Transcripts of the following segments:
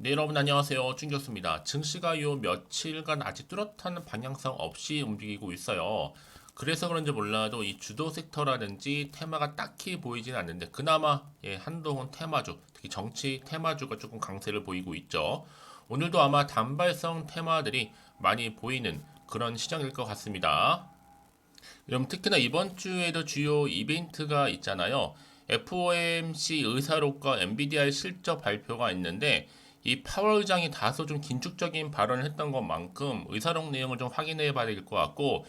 네, 여러분 안녕하세요. 준교수입니다. 증시가 요 며칠간 아직 뚜렷한 방향성 없이 움직이고 있어요. 그래서 그런지 몰라도 이 주도 섹터라든지 테마가 딱히 보이지는 않는데 그나마 한동훈 테마주, 특히 정치 테마주가 조금 강세를 보이고 있죠. 오늘도 아마 단발성 테마들이 많이 보이는 그런 시장일 것 같습니다. 그럼 특히나 이번 주에도 주요 이벤트가 있잖아요. FOMC 의사록과 엔비디아의 실적 발표가 있는데 이 파월 의장이 다소 좀 긴축적인 발언을 했던 것만큼 의사록 내용을 좀 확인해 봐야 될 것 같고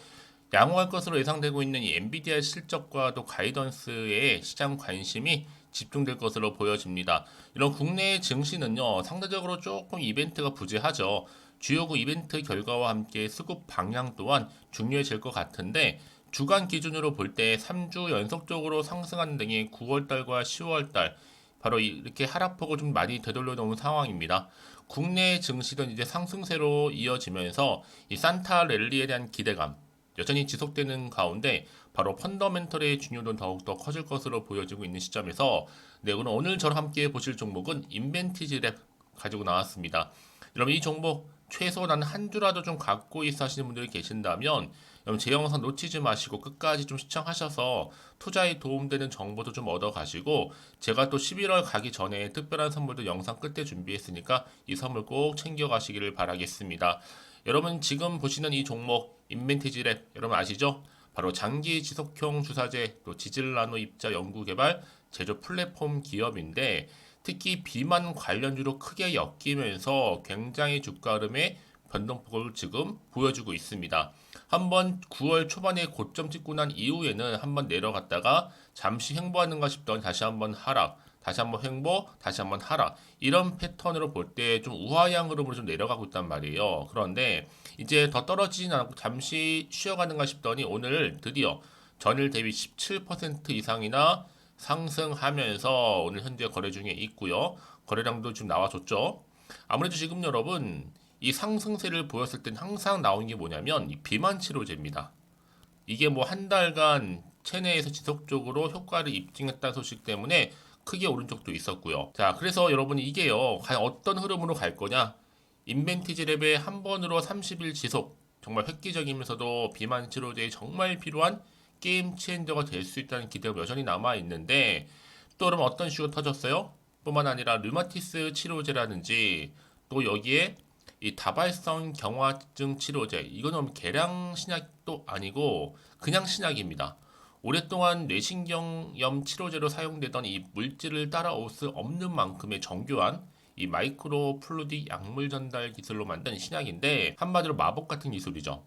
양호할 것으로 예상되고 있는 이 엔비디아의 실적과도 가이던스에 시장 관심이 집중될 것으로 보여집니다. 이런 국내 증시는요, 상대적으로 조금 이벤트가 부재하죠. 주요국 이벤트 결과와 함께 수급 방향 또한 중요해질 것 같은데, 주간 기준으로 볼 때 3주 연속적으로 상승하는 등의 9월달과 10월달, 바로 이렇게 하락폭을 좀 많이 되돌려 놓은 상황입니다. 국내 증시는 이제 상승세로 이어지면서 이 산타 랠리에 대한 기대감, 여전히 지속되는 가운데 바로 펀더멘털의 중요도는 더욱더 커질 것으로 보여지고 있는 시점에서 네, 오늘 저랑 함께 보실 종목은 인벤티지랩 가지고 나왔습니다. 여러분 이 종목 최소 난 한 주라도 좀 갖고 있어 하시는 분들이 계신다면 여러분 제 영상 놓치지 마시고 끝까지 좀 시청하셔서 투자에 도움되는 정보도 좀 얻어 가시고 제가 또 11월 가기 전에 특별한 선물도 영상 끝에 준비했으니까 이 선물 꼭 챙겨 가시기를 바라겠습니다. 여러분 지금 보시는 이 종목 인벤티지랩 여러분 아시죠? 바로 장기 지속형 주사제 또 지질나노 입자 연구개발 제조 플랫폼 기업인데 특히 비만 관련주로 크게 엮이면서 굉장히 주가 흐름의 변동폭을 지금 보여주고 있습니다. 한번 9월 초반에 고점 찍고 난 이후에는 한번 내려갔다가 잠시 횡보하는가 싶더니 다시 한번 하락, 다시 한번 횡보, 다시 한번 하락. 이런 패턴으로 볼 때 좀 우하향 흐름으로 좀 내려가고 있단 말이에요. 그런데 이제 더 떨어지진 않고 잠시 쉬어가는가 싶더니 오늘 드디어 전일 대비 17% 이상이나 상승하면서 오늘 현재 거래 중에 있고요. 거래량도 지금 나와줬죠. 아무래도 지금 여러분 이 상승세를 보였을 땐 항상 나오는 게 뭐냐면 이 비만 치료제입니다. 이게 뭐 한 달간 체내에서 지속적으로 효과를 입증했다는 소식 때문에 크게 오른 적도 있었고요. 자, 그래서 여러분 이게요, 과연 어떤 흐름으로 갈 거냐? 인벤티지 랩의 한 번으로 30일 지속, 정말 획기적이면서도 비만 치료제에 정말 필요한 게임 체인저가 될 수 있다는 기대가 여전히 남아 있는데 또 그럼 어떤 이슈가 터졌어요? 뿐만 아니라 류마티스 치료제라든지 또 여기에 이 다발성 경화증 치료제 이거는 계량 신약도 아니고 그냥 신약입니다. 오랫동안 뇌신경염 치료제로 사용되던 이 물질을 따라올 수 없는 만큼의 정교한 이 마이크로 플루이드 약물 전달 기술로 만든 신약인데 한마디로 마법 같은 기술이죠.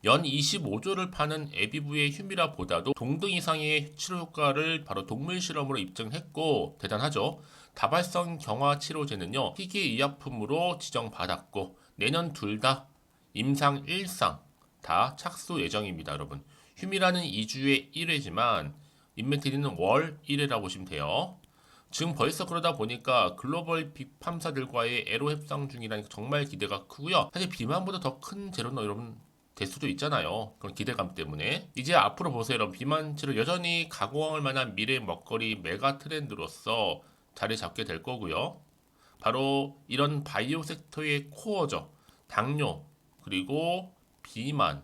연 25조를 파는 에비브의 휴미라보다도 동등 이상의 치료 효과를 바로 동물 실험으로 입증했고 대단하죠. 다발성 경화 치료제는요 희귀 의약품으로 지정받았고 내년 둘 다 임상 1상 다 착수 예정입니다, 여러분. 휴미라는 2주에 1회지만 인멘트리는 월 1회라고 보시면 돼요. 지금 벌써 그러다 보니까 글로벌 빅팜사들과의 애로 협상 중이라니 정말 기대가 크고요. 사실 비만보다 더 큰 재료는 여러분 될 수도 있잖아요. 그런 기대감 때문에. 이제 앞으로 보세요. 여러분. 비만치를 여전히 가공할 만한 미래 먹거리 메가 트렌드로서 자리 잡게 될 거고요. 바로 이런 바이오 섹터의 코어죠. 당뇨, 그리고 비만,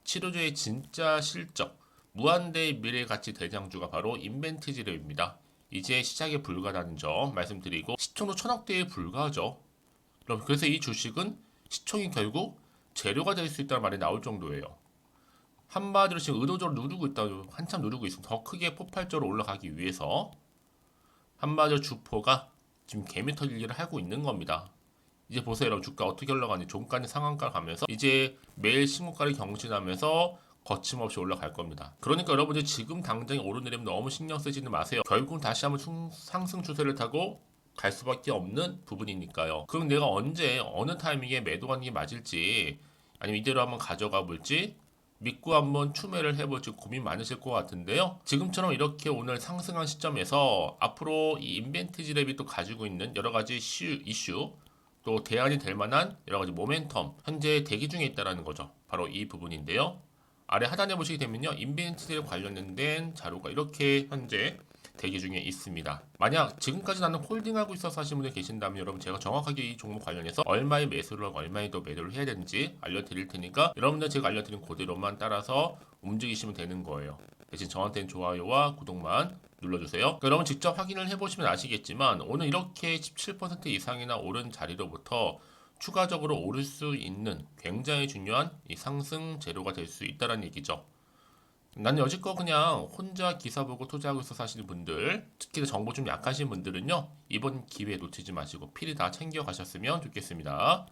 치료제의 진짜 실적, 무한대의 미래 가치 대장주가 바로 인벤티지랩입니다. 이제 시작에 불과하다는 점 말씀드리고 시총도 천억대에 불과하죠. 그래서 이 주식은 시총이 결국 재료가 될 수 있다는 말이 나올 정도예요. 한마디로 지금 의도적으로 누르고 있다, 한참 누르고 있습니다. 더 크게 폭발적으로 올라가기 위해서 한마디로 주포가 지금 개미 털기를 하고 있는 겁니다. 이제 보세요, 여러분 주가 어떻게 올라가는지 종가는 상한가 가면서 이제 매일 신고가를 경신하면서 거침없이 올라갈 겁니다. 그러니까 여러분들 지금 당장 오르내리면 너무 신경 쓰지는 마세요. 결국 다시 한번 상승 추세를 타고 갈 수밖에 없는 부분이니까요. 그럼 내가 언제 어느 타이밍에 매도하는 게 맞을지 아니면 이대로 한번 가져가 볼지 믿고 한번 추매를 해볼지 고민 많으실 것 같은데요. 지금처럼 이렇게 오늘 상승한 시점에서 앞으로 이 인벤티지랩이 또 가지고 있는 여러 가지 이슈 또 대안이 될 만한 여러 가지 모멘텀 현재 대기 중에 있다는 거죠. 바로 이 부분인데요. 아래 하단에 보시게 되면요. 인벤티지랩 관련된 자료가 이렇게 현재 대기 중에 있습니다. 만약 지금까지 나는 홀딩하고 있어서 하시는 분들 계신다면 여러분 제가 정확하게 이 종목 관련해서 얼마의 매수를 하고 얼마의 더 매도를 해야 되는지 알려드릴 테니까 여러분들 제가 알려드린 그대로만 따라서 움직이시면 되는 거예요. 대신 저한테는 좋아요와 구독만 눌러주세요. 그러니까 여러분 직접 확인을 해보시면 아시겠지만 오늘 이렇게 17% 이상이나 오른 자리로부터 추가적으로 오를 수 있는 굉장히 중요한 이 상승 재료가 될 수 있다는 얘기죠. 나는 여지껏 그냥 혼자 기사 보고 투자하고 있어서 하시는 분들, 특히 정보 좀 약하신 분들은요, 이번 기회 놓치지 마시고 필히 다 챙겨 가셨으면 좋겠습니다.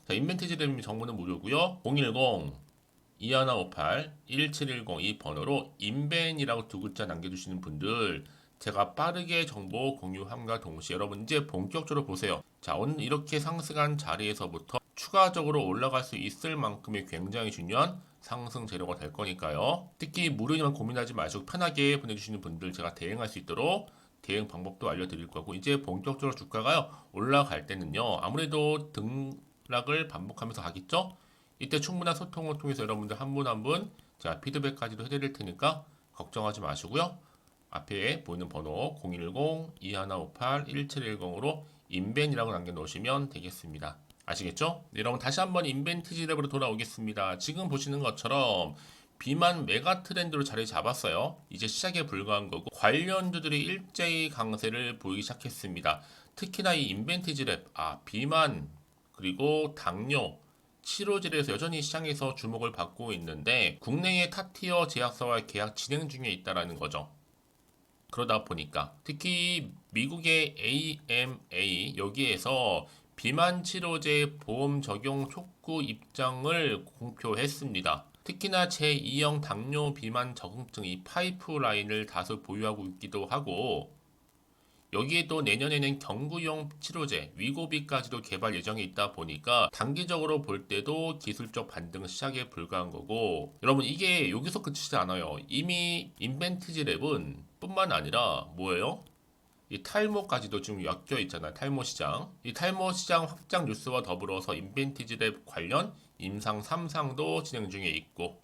자, 인벤티지 램 정보는 무료고요. 010-2158-1710 이 번호로 인벤이라고 두 글자 남겨주시는 분들, 제가 빠르게 정보 공유함과 동시에 여러분 이제 본격적으로 보세요. 자, 오늘 이렇게 상승한 자리에서부터 추가적으로 올라갈 수 있을 만큼의 굉장히 중요한 상승 재료가 될 거니까요. 특히 무료이만 고민하지 마시고 편하게 보내주시는 분들 제가 대응할 수 있도록 대응 방법도 알려드릴 거고 이제 본격적으로 주가가요 올라갈 때는요 아무래도 등락을 반복하면서 가겠죠. 이때 충분한 소통을 통해서 여러분들 한 분 한 분 제가 피드백까지도 해드릴 테니까 걱정하지 마시고요. 앞에 보이는 번호 010-2158-1710으로 인벤이라고 남겨놓으시면 되겠습니다. 아시겠죠? 네, 여러분 다시 한번 인벤티지랩으로 돌아오겠습니다. 지금 보시는 것처럼 비만 메가 트렌드로 자리 잡았어요. 이제 시작에 불과한 거고 관련주들이 일제히 강세를 보이기 시작했습니다. 특히나 이 인벤티지랩, 비만 그리고 당뇨 치료제에서 여전히 시장에서 주목을 받고 있는데 국내의 탑티어 제약사와 계약 진행 중에 있다라는 거죠. 그러다 보니까 특히 미국의 AMA 여기에서 비만 치료제 보험 적용 촉구 입장을 공표했습니다. 특히나 제2형 당뇨 비만 적응증 이 파이프라인을 다수 보유하고 있기도 하고 여기에 또 내년에는 경구용 치료제 위고비까지도 개발 예정이 있다 보니까 단기적으로 볼 때도 기술적 반등 시작에 불과한 거고 여러분 이게 여기서 그치지 않아요. 이미 인벤티지랩은 뿐만 아니라 뭐예요? 이 탈모까지도 지금 엮여 있잖아요. 탈모 시장. 이 탈모 시장 확장 뉴스와 더불어서 인벤티지랩 관련 임상 3상도 진행 중에 있고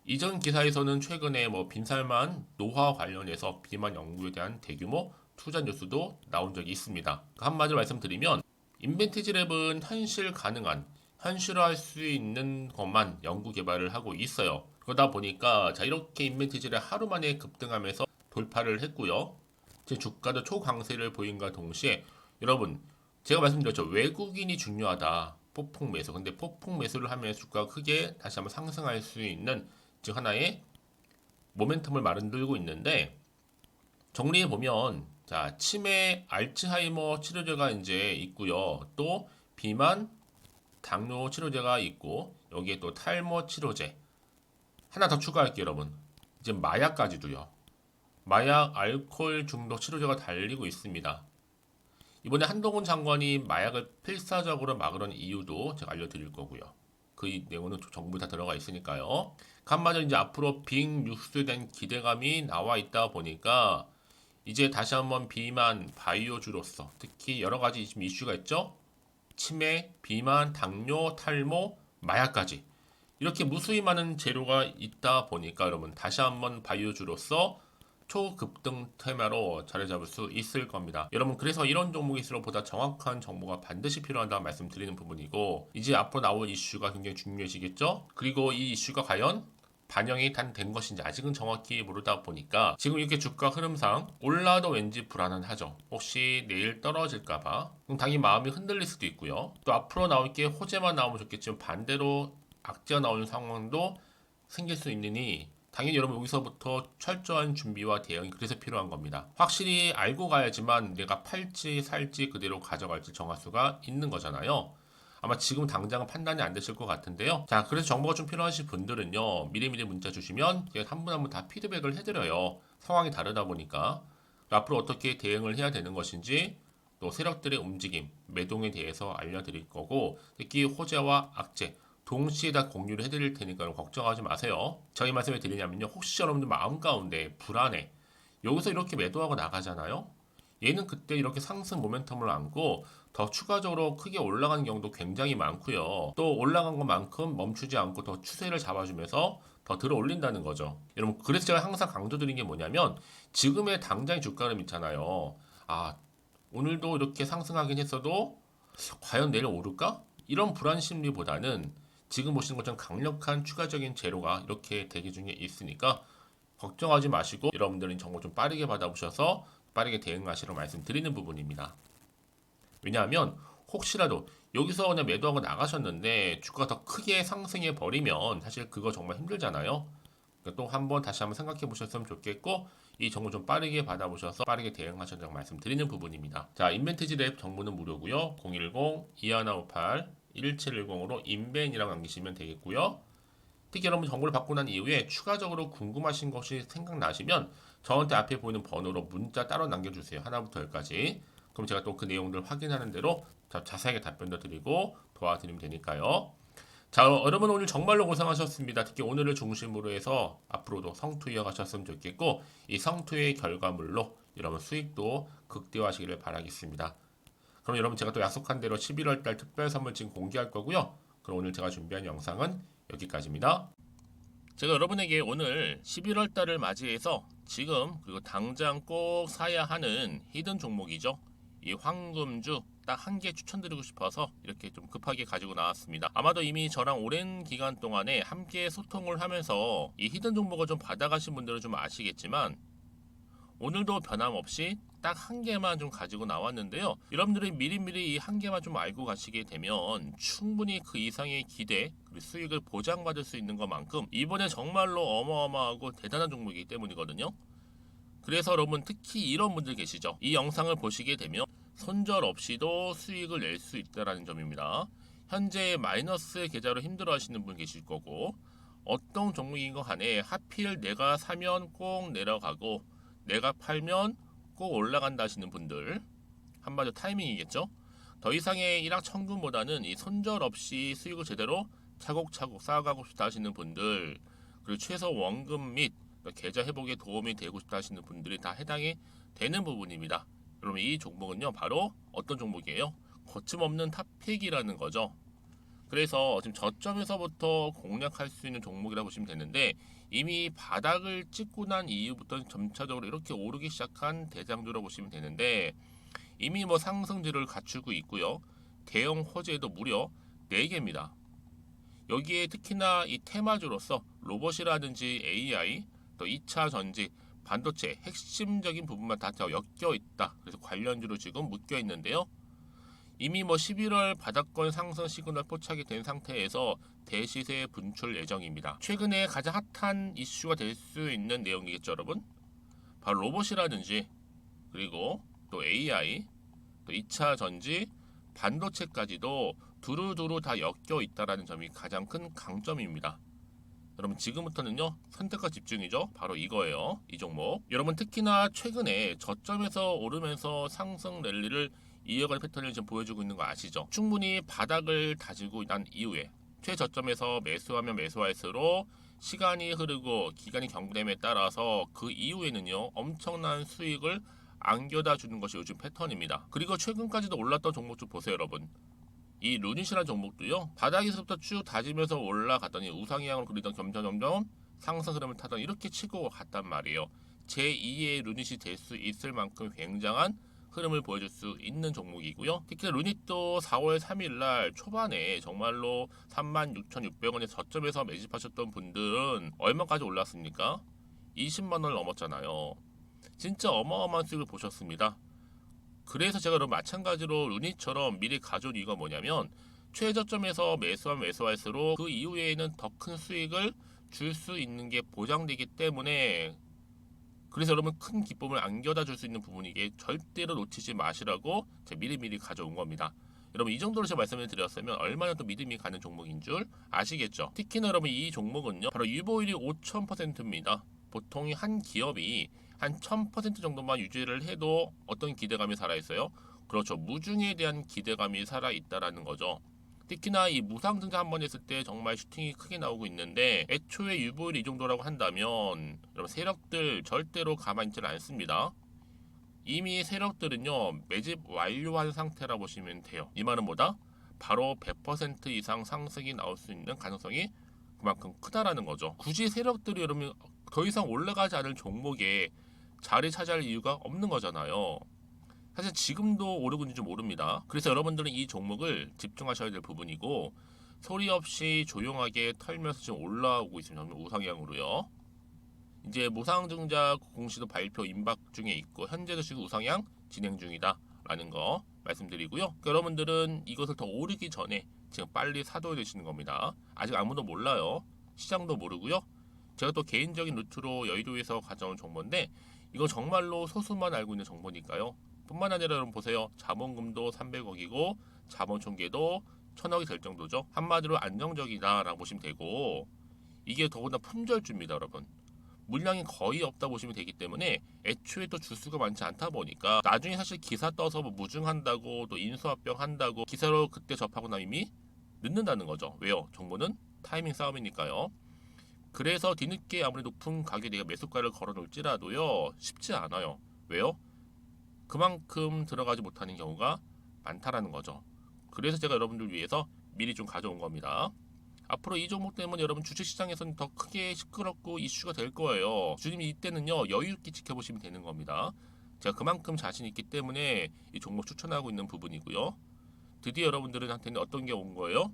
이전 기사에서는 최근에 빈살만 노화 관련해서 비만 연구에 대한 대규모 투자 뉴스도 나온 적이 있습니다. 한마디로 말씀드리면 인벤티지랩은 현실 가능한 현실화할 수 있는 것만 연구 개발을 하고 있어요. 그러다 보니까 자 이렇게 인벤티지랩 하루 만에 급등하면서 돌파를 했고요. 제 주가도 초강세를 보인과 동시에 여러분 제가 말씀드렸죠. 외국인이 중요하다. 폭풍 매수. 근데 폭풍 매수를 하면 주가가 크게 다시 한번 상승할 수 있는 즉 하나의 모멘텀을 만들고 있는데 정리해 보면 자 치매, 알츠하이머 치료제가 이제 있고요. 또 비만, 당뇨 치료제가 있고 여기에 또 탈모 치료제 하나 더 추가할게요, 여러분. 이제 마약까지도요. 마약, 알코올 중독 치료제가 달리고 있습니다. 이번에 한동훈 장관이 마약을 필사적으로 막으려는 이유도 제가 알려드릴 거고요. 그 내용은 전부 다 들어가 있으니까요. 한마디로 이제 앞으로 빅 뉴스에 대한 기대감이 나와 있다 보니까 이제 다시 한번 비만, 바이오주로서 특히 여러 가지 지금 이슈가 있죠. 치매, 비만, 당뇨, 탈모, 마약까지 이렇게 무수히 많은 재료가 있다 보니까 여러분 다시 한번 바이오주로서 초급등 테마로 자리 잡을 수 있을 겁니다. 여러분 그래서 이런 종목일수록 보다 정확한 정보가 반드시 필요하다는 말씀드리는 부분이고 이제 앞으로 나올 이슈가 굉장히 중요해지겠죠. 그리고 이 이슈가 과연 반영이 된 것인지 아직은 정확히 모르다 보니까 지금 이렇게 주가 흐름상 올라도 왠지 불안하죠. 혹시 내일 떨어질까봐 그럼 당연히 마음이 흔들릴 수도 있고요. 또 앞으로 나올 게 호재만 나오면 좋겠지만 반대로 악재가 나오는 상황도 생길 수 있으니 당연히 여러분 여기서부터 철저한 준비와 대응이 그래서 필요한 겁니다. 확실히 알고 가야지만 내가 팔지 살지 그대로 가져갈지 정할 수가 있는 거잖아요. 아마 지금 당장은 판단이 안 되실 것 같은데요. 자, 그래서 정보가 좀 필요하신 분들은요. 미리미리 문자 주시면 제가 한 분 한 분 다 피드백을 해드려요. 상황이 다르다 보니까 앞으로 어떻게 대응을 해야 되는 것인지 또 세력들의 움직임, 매동에 대해서 알려드릴 거고 특히 호재와 악재 동시에 다 공유를 해드릴 테니까 걱정하지 마세요. 저희 말씀을 드리냐면요. 혹시 여러분들 마음 가운데 불안해. 여기서 이렇게 매도하고 나가잖아요. 얘는 그때 이렇게 상승 모멘텀을 안고 더 추가적으로 크게 올라가는 경우도 굉장히 많고요. 또 올라간 것만큼 멈추지 않고 더 추세를 잡아주면서 더 들어 올린다는 거죠. 여러분, 그래서 제가 항상 강조드린 게 뭐냐면 지금의 당장 주가 흐름 있잖아요. 아, 오늘도 이렇게 상승하긴 했어도 과연 내일 오를까? 이런 불안 심리보다는 지금 보시는 것처럼 강력한 추가적인 재료가 이렇게 대기 중에 있으니까 걱정하지 마시고 여러분들은 정보 좀 빠르게 받아보셔서 빠르게 대응하시라고 말씀드리는 부분입니다. 왜냐하면 혹시라도 여기서 그냥 매도하고 나가셨는데 주가가 더 크게 상승해 버리면 사실 그거 정말 힘들잖아요. 그러니까 또 한번 다시 한번 생각해 보셨으면 좋겠고 이 정보 좀 빠르게 받아보셔서 빠르게 대응하셨다고 말씀드리는 부분입니다. 자, 인벤티지 랩 정보는 무료고요. 010-2158-1710으로 인벤이라고 남기시면 되겠고요. 특히 여러분 정보를 받고 난 이후에 추가적으로 궁금하신 것이 생각나시면 저한테 앞에 보이는 번호로 문자 따로 남겨주세요. 하나부터 열까지. 그럼 제가 또 그 내용들 확인하는 대로 자세하게 답변도 드리고 도와드리면 되니까요. 자, 여러분 오늘 정말로 고생하셨습니다. 특히 오늘을 중심으로 해서 앞으로도 성투 이어가셨으면 좋겠고 이 성투의 결과물로 여러분 수익도 극대화하시기를 바라겠습니다. 그럼 여러분 제가 또 약속한 대로 11월 달 특별 선물 지금 공개할 거고요. 그럼 오늘 제가 준비한 영상은 여기까지입니다. 제가 여러분에게 오늘 11월 달을 맞이해서 지금 그리고 당장 꼭 사야 하는 히든 종목이죠. 이 황금주 딱 한 개 추천드리고 싶어서 이렇게 좀 급하게 가지고 나왔습니다. 아마도 이미 저랑 오랜 기간 동안에 함께 소통을 하면서 이 히든 종목을 좀 받아가신 분들은 좀 아시겠지만 오늘도 변함없이 딱 한 개만 좀 가지고 나왔는데요. 여러분들이 미리미리 이 한 개만 좀 알고 가시게 되면 충분히 그 이상의 기대 그리고 수익을 보장받을 수 있는 것만큼 이번에 정말로 어마어마하고 대단한 종목이기 때문이거든요. 그래서 여러분 특히 이런 분들 계시죠. 이 영상을 보시게 되면 손절 없이도 수익을 낼 수 있다는 점입니다. 현재 마이너스 계좌로 힘들어 하시는 분 계실 거고 어떤 종목인 거 간에 하필 내가 사면 꼭 내려가고 내가 팔면 꼭 올라간다 하시는 분들 한마디로 타이밍이겠죠. 더 이상의 일확천금보다는 이 손절 없이 수익을 제대로 차곡차곡 쌓아가고 싶다 하시는 분들 그리고 최소 원금 및 계좌 회복에 도움이 되고 싶다 하시는 분들이 다 해당이 되는 부분입니다. 여러분 이 종목은요 바로 어떤 종목이에요? 거침없는 탑픽이라는 거죠. 그래서 지금 저점에서부터 공략할 수 있는 종목이라고 보시면 되는데 이미 바닥을 찍고 난 이후부터 점차적으로 이렇게 오르기 시작한 대장주라고 보시면 되는데 이미 뭐 상승률을 갖추고 있고요. 대형 호재도 무려 4개입니다. 여기에 특히나 이 테마주로서 로봇이라든지 AI, 또 2차 전지, 반도체 핵심적인 부분만 다 엮여 있다. 그래서 관련주로 지금 묶여 있는데요. 이미 뭐 11월 바닥권 상승 시그널 포착이 된 상태에서 대시세 분출 예정입니다. 최근에 가장 핫한 이슈가 될 수 있는 내용이겠죠, 여러분? 바로 로봇이라든지 그리고 또 AI, 또 2차 전지, 반도체까지도 두루두루 다 엮여 있다라는 점이 가장 큰 강점입니다. 여러분 지금부터는요 선택과 집중이죠. 바로 이거예요. 이 종목. 여러분 특히나 최근에 저점에서 오르면서 상승 랠리를 이어가는 패턴을 지금 보여주고 있는 거 아시죠? 충분히 바닥을 다지고 난 이후에 최저점에서 매수하면 매수할수록 시간이 흐르고 기간이 경과됨에 따라서 그 이후에는요 엄청난 수익을 안겨다 주는 것이 요즘 패턴입니다. 그리고 최근까지도 올랐던 종목 좀 보세요, 여러분. 이 루닛이라는 종목도요 바닥에서부터 쭉 다지면서 올라갔더니 우상향을 그리던 점점 상승 흐름을 타던 이렇게 치고 갔단 말이에요. 제2의 루닛이 될 수 있을 만큼 굉장한 흐름을 보여줄 수 있는 종목이고요. 특히 루닛도 4월 3일날 초반에 정말로 36,600원의 저점에서 매집하셨던 분들은 얼마까지 올랐습니까? 20만원을 넘었잖아요. 진짜 어마어마한 수익을 보셨습니다. 그래서 제가 그럼 마찬가지로 루닛처럼 미리 가져온 이유가 뭐냐면 최저점에서 매수하면 매수할수록 그 이후에는 더 큰 수익을 줄 수 있는 게 보장되기 때문에 그래서 여러분 큰 기쁨을 안겨다 줄 수 있는 부분이기에 절대로 놓치지 마시라고 제가 미리미리 가져온 겁니다. 여러분 이 정도로 제가 말씀을 드렸으면 얼마나 또 믿음이 가는 종목인 줄 아시겠죠? 특히나 여러분 이 종목은요 바로 유보율이 5000%입니다. 보통 한 기업이 한 1000% 정도만 유지를 해도 어떤 기대감이 살아있어요? 그렇죠. 무중에 대한 기대감이 살아있다라는 거죠. 특히나 이 무상증자 한 번 했을 때 정말 슈팅이 크게 나오고 있는데 애초에 유보율이 이 정도라고 한다면 여러분 세력들 절대로 가만히 있지 않습니다. 이미 세력들은요 매집 완료한 상태라 보시면 돼요. 이 말은 뭐다? 바로 100% 이상 상승이 나올 수 있는 가능성이 그만큼 크다라는 거죠. 굳이 세력들이 여러분 더 이상 올라가지 않을 종목에 자리 차지할 이유가 없는 거잖아요. 사실 지금도 오르고 있는지 모릅니다. 그래서 여러분들은 이 종목을 집중하셔야 될 부분이고, 소리 없이 조용하게 털면서 지금 올라오고 있습니다. 우상향으로요. 이제 무상증자 공시도 발표 임박 중에 있고, 현재도 지금 우상향 진행 중이다 라는 거 말씀드리고요. 그러니까 여러분들은 이것을 더 오르기 전에 지금 빨리 사둬야 되시는 겁니다. 아직 아무도 몰라요. 시장도 모르고요. 제가 또 개인적인 루트로 여의도에서 가져온 정보인데, 이거 정말로 소수만 알고 있는 정보니까요. 뿐만 아니라 여러분 보세요. 자본금도 300억이고 자본 총계도 1000억이 될 정도죠. 한마디로 안정적이다라고 보시면 되고, 이게 더군다나 품절주입니다, 여러분. 물량이 거의 없다 보시면 되기 때문에 애초에 또 주수가 많지 않다 보니까 나중에 사실 기사 떠서 뭐 무증한다고 또 인수합병 한다고 기사로 그때 접하고 나면 이미 늦는다는 거죠. 왜요? 정보는 타이밍 싸움이니까요. 그래서 뒤늦게 아무리 높은 가격에 내가 매수가를 걸어 놓을지라도요 쉽지 않아요. 왜요? 그만큼 들어가지 못하는 경우가 많다라는 거죠. 그래서 제가 여러분들 위해서 미리 좀 가져온 겁니다. 앞으로 이 종목 때문에 여러분 주식시장에서는 더 크게 시끄럽고 이슈가 될 거예요. 주님이 이때는요 여유 있게 지켜보시면 되는 겁니다. 제가 그만큼 자신 있기 때문에 이 종목 추천하고 있는 부분이고요. 드디어 여러분들한테는 어떤 게 온 거예요?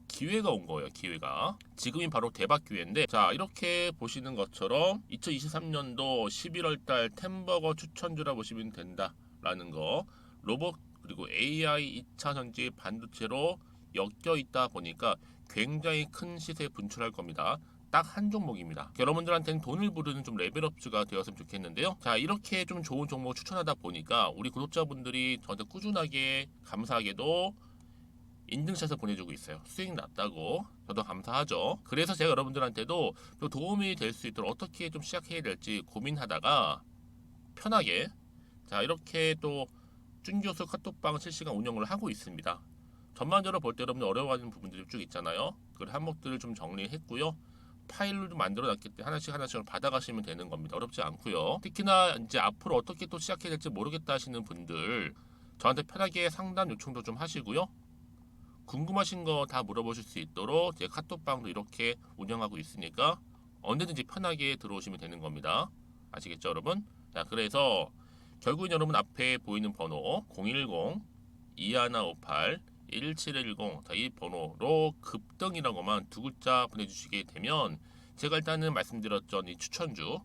기회가 온 거예요. 기회가. 지금이 바로 대박 기회인데, 자 이렇게 보시는 것처럼 2023년도 11월달 템버거 추천주라 보시면 된다라는 거. 로봇 그리고 AI 2차 전지 반도체로 엮여 있다 보니까 굉장히 큰 시세 분출할 겁니다. 딱 한 종목입니다. 여러분들한테는 돈을 부르는 좀 레벨업주가 되었으면 좋겠는데요. 자 이렇게 좀 좋은 종목 추천하다 보니까 우리 구독자분들이 저한테 꾸준하게 감사하게도 인증샷을 보내주고 있어요. 수익 났다고. 저도 감사하죠. 그래서 제가 여러분들한테도 또 도움이 될 수 있도록 어떻게 좀 시작해야 될지 고민하다가 편하게, 자 이렇게 또 준교수 카톡방 실시간 운영을 하고 있습니다. 전반적으로 볼 때 여러분들 어려워하는 부분들이 쭉 있잖아요. 그 항목들을 좀 정리했고요. 파일로 좀 만들어 놨기 때문에 하나씩 하나씩 받아가시면 되는 겁니다. 어렵지 않고요. 특히나 이제 앞으로 어떻게 또 시작해야 될지 모르겠다 하시는 분들 저한테 편하게 상담 요청도 좀 하시고요. 궁금하신 거 다 물어보실 수 있도록 제 카톡방도 이렇게 운영하고 있으니까 언제든지 편하게 들어오시면 되는 겁니다. 아시겠죠, 여러분? 자, 그래서 결국은 여러분 앞에 보이는 번호 010-2158-1710, 자, 이 번호로 급등이라고만 두 글자 보내주시게 되면 제가 일단은 말씀드렸죠, 이 추천주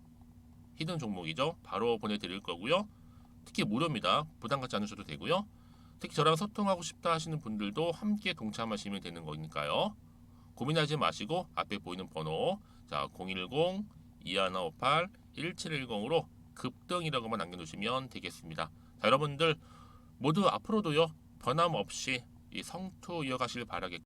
히든 종목이죠. 바로 보내드릴 거고요. 특히 무료입니다. 부담 갖지 않으셔도 되고요. 특히 저랑 소통하고 싶다 하시는 분들도 함께 동참하시면 되는 거니까요. 고민하지 마시고 앞에 보이는 번호, 자 010-2158-1710으로 급등이라고만 남겨주시면 되겠습니다. 자, 여러분들 모두 앞으로도요 변함없이 이 성투 이어가시길 바라겠고